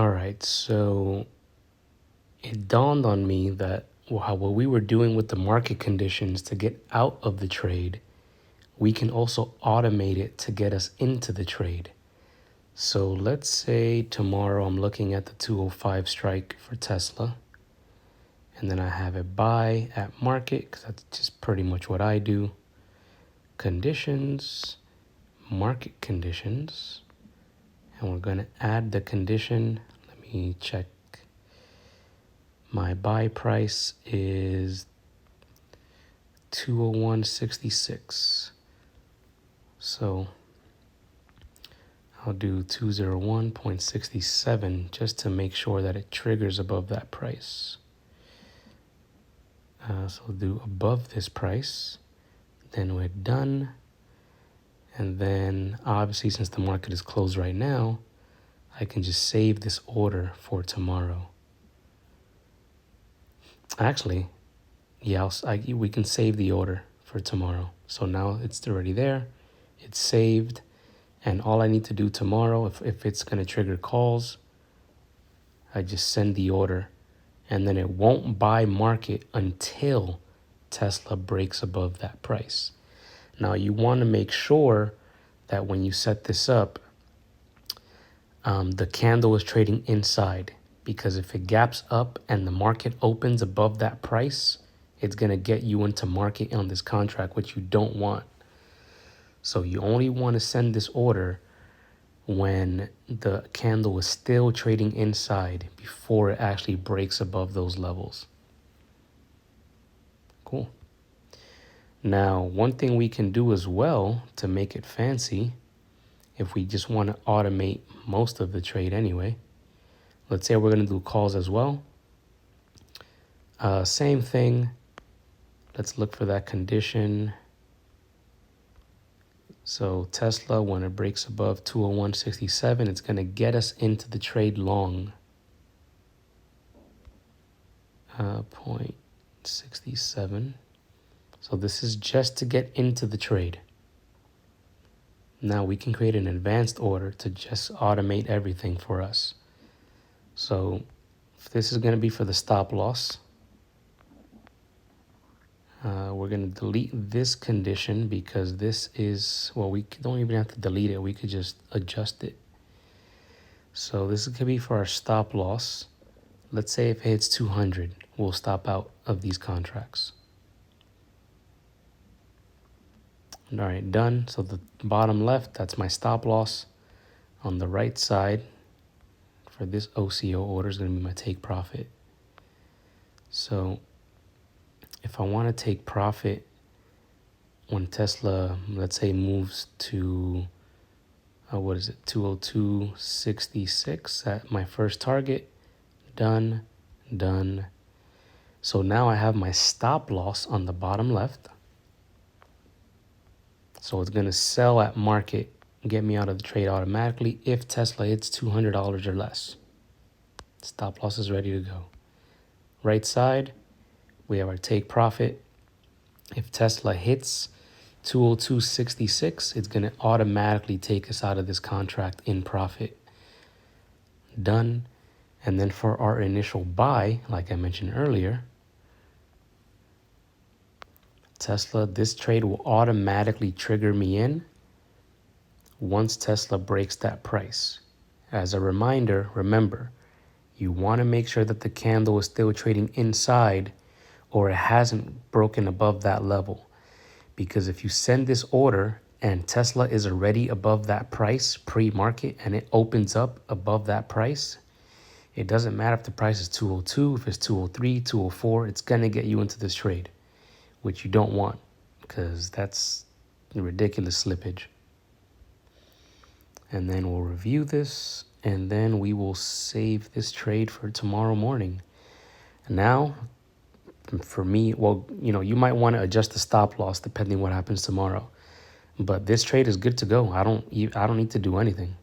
All right, so it dawned on me that what we were doing with the market conditions to get out of the trade, we can also automate it to get us into the trade. So let's say tomorrow I'm looking at the 205 strike for Tesla, and then I have it buy at market because that's just pretty much what I do. Conditions, market conditions, and we're going to add the condition. Let me check. My buy price is 201.66. So I'll do 201.67 just to make sure that it triggers above that price. So we'll do above this price, then we're done. And then obviously since the market is closed right now, I can just save this order for tomorrow. Actually, yeah, we can save the order for tomorrow. So now it's already there, it's saved. And all I need to do tomorrow, if it's going to trigger calls, I just send the order. And then it won't buy market until Tesla breaks above that price. Now, you want to make sure that when you set this up, the candle is trading inside. Because if it gaps up and the market opens above that price, it's going to get you into market on this contract, which you don't want. So you only want to send this order when the candle is still trading inside before it actually breaks above those levels. Cool. Now, one thing we can do as well to make it fancy, if we just want to automate most of the trade anyway, let's say we're going to do calls as well. Same thing. Let's look for that condition. So Tesla, when it breaks above 201.67, it's going to get us into the trade long. 0.67. So this is just to get into the trade. Now we can create an advanced order to just automate everything for us. So if this is going to be for the stop loss. We're going to delete this condition because this is, well, we don't even have to delete it. We could just adjust it. So this is going to be for our stop loss. Let's say if it hits 200, we'll stop out of these contracts. All right, done. So the bottom left, that's my stop loss. On the right side, for this OCO order is going to be my take profit. So if I want to take profit when Tesla, let's say, moves to, 202.66 at my first target, done. So now I have my stop loss on the bottom left. So it's going to sell at market, get me out of the trade automatically if Tesla hits $200 or less. Stop loss is ready to go. Right side, we have our take profit. If Tesla hits 202.66, it's going to automatically take us out of this contract in profit. Done. And then for our initial buy, like I mentioned earlier, Tesla, this trade will automatically trigger me in once Tesla breaks that price. As a reminder, remember, you want to make sure that the candle is still trading inside or it hasn't broken above that level. Because if you send this order and Tesla is already above that price pre-market and it opens up above that price, it doesn't matter if the price is 202, if it's 203, 204, it's going to get you into this trade, which you don't want because that's a ridiculous slippage. And then we'll review this and then we will save this trade for tomorrow morning. Now, for me, well, you might want to adjust the stop loss depending what happens tomorrow. But this trade is good to go. I don't need to do anything.